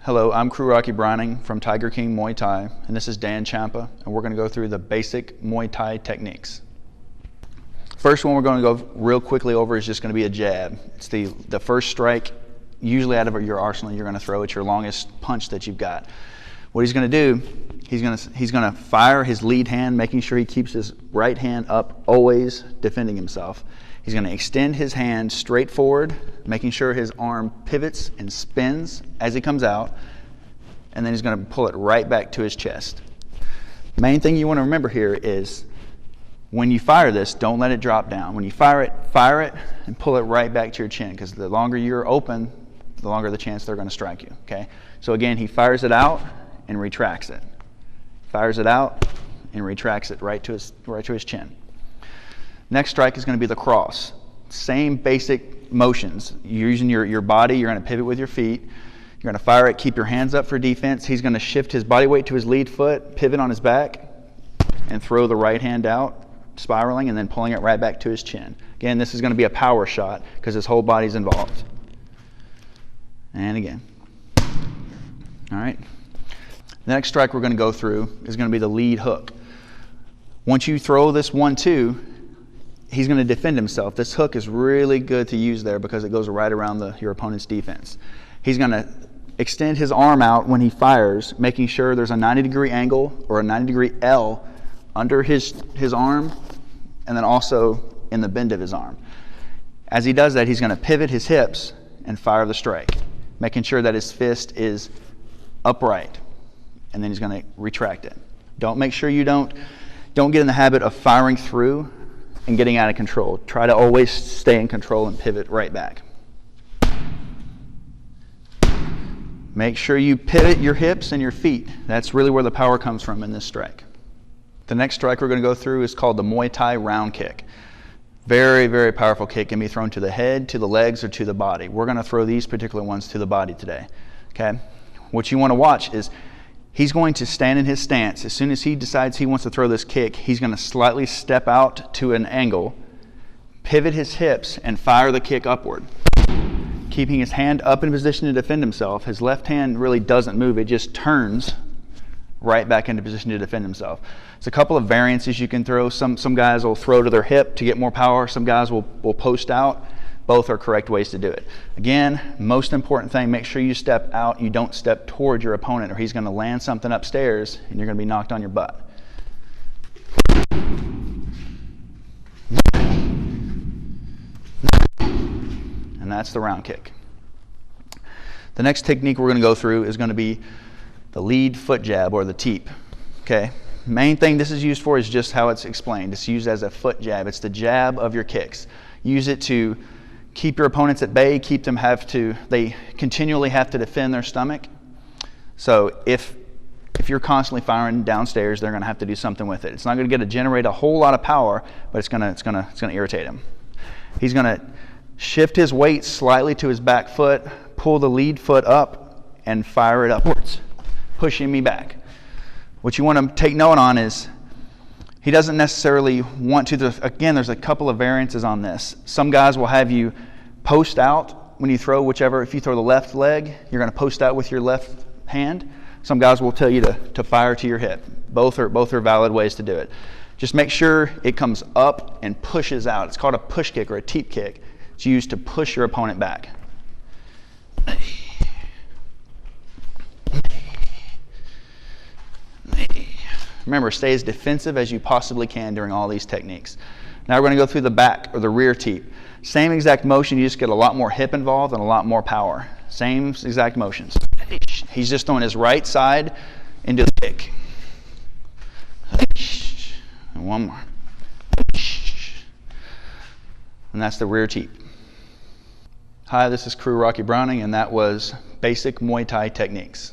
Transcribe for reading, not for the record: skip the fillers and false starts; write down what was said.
Hello, I'm Crew Rocky Browning from Tiger King Muay Thai, and this is Dan Champa, and we're going to go through the basic Muay Thai techniques. First one we're going to go real quickly over is just going to be a jab. It's the first strike, usually out of your arsenal, you're going to throw. It's your longest punch that you've got. What he's going to do, he's going to fire his lead hand, making sure he keeps his right hand up, always defending himself. He's going to extend his hand straight forward, making sure his arm pivots and spins as he comes out, and then he's going to pull it right back to his chest. Main thing you want to remember here is when you fire this, don't let it drop down. When you fire it and pull it right back to your chin, because the longer you're open, the longer the chance they're going to strike you. Okay? So again, he fires it out and retracts it. Fires it out and retracts it right to his chin. Next strike is going to be the cross. Same basic motions. You're using your body, you're going to pivot with your feet. You're going to fire it, keep your hands up for defense. He's going to shift his body weight to his lead foot, pivot on his back, and throw the right hand out, spiraling, and then pulling it right back to his chin. Again, this is going to be a power shot because his whole body's involved. And again. All right. The next strike we're going to go through is going to be the lead hook. Once you throw this 1-2, he's going to defend himself. This hook is really good to use there because it goes right around your opponent's defense. He's going to extend his arm out when he fires, making sure there's a 90-degree angle or a 90-degree L under his arm, and then also in the bend of his arm. As he does that, he's going to pivot his hips and fire the strike, making sure that his fist is upright, and then he's going to retract it. Make sure you don't get in the habit of firing through and getting out of control. Try to always stay in control and pivot right back. Make sure you pivot your hips and your feet. That's really where the power comes from in this strike. The next strike we're going to go through is called the Muay Thai round kick. Very, very powerful kick. Can be thrown to the head, to the legs, or to the body. We're going to throw these particular ones to the body today. Okay? What you want to watch is he's going to stand in his stance. As soon as he decides he wants to throw this kick, he's going to slightly step out to an angle, pivot his hips, and fire the kick upward. Keeping his hand up in position to defend himself. His left hand really doesn't move. It just turns right back into position to defend himself. There's a couple of variances you can throw. Some guys will throw to their hip to get more power. Some guys will post out. Both are correct ways to do it. Again, most important thing, make sure you step out. You don't step towards your opponent, or he's going to land something upstairs and you're going to be knocked on your butt. And that's the round kick. The next technique we're going to go through is going to be the lead foot jab, or the teep. Okay? Main thing this is used for is just how it's explained. It's used as a foot jab. It's the jab of your kicks. Use it to keep your opponents at bay, they continually have to defend their stomach. So if you're constantly firing downstairs, they're going to have to do something with it. It's not going to generate a whole lot of power, but it's going to irritate him. He's going to shift his weight slightly to his back foot, pull the lead foot up, and fire it upwards, pushing me back. What you want to take note on is he doesn't necessarily want to. Again, there's a couple of variances on this. Some guys will have you post out when you throw whichever. If you throw the left leg, you're going to post out with your left hand. Some guys will tell you to fire to your hip. Both are valid ways to do it. Just make sure it comes up and pushes out. It's called a push kick or a teep kick. It's used to push your opponent back. Remember, stay as defensive as you possibly can during all these techniques. Now we're going to go through the back or the rear teep. Same exact motion, you just get a lot more hip involved and a lot more power. Same exact motions. He's just throwing his right side into the kick. And one more. And that's the rear teep. Hi, this is Crew Rocky Browning, and that was basic Muay Thai techniques.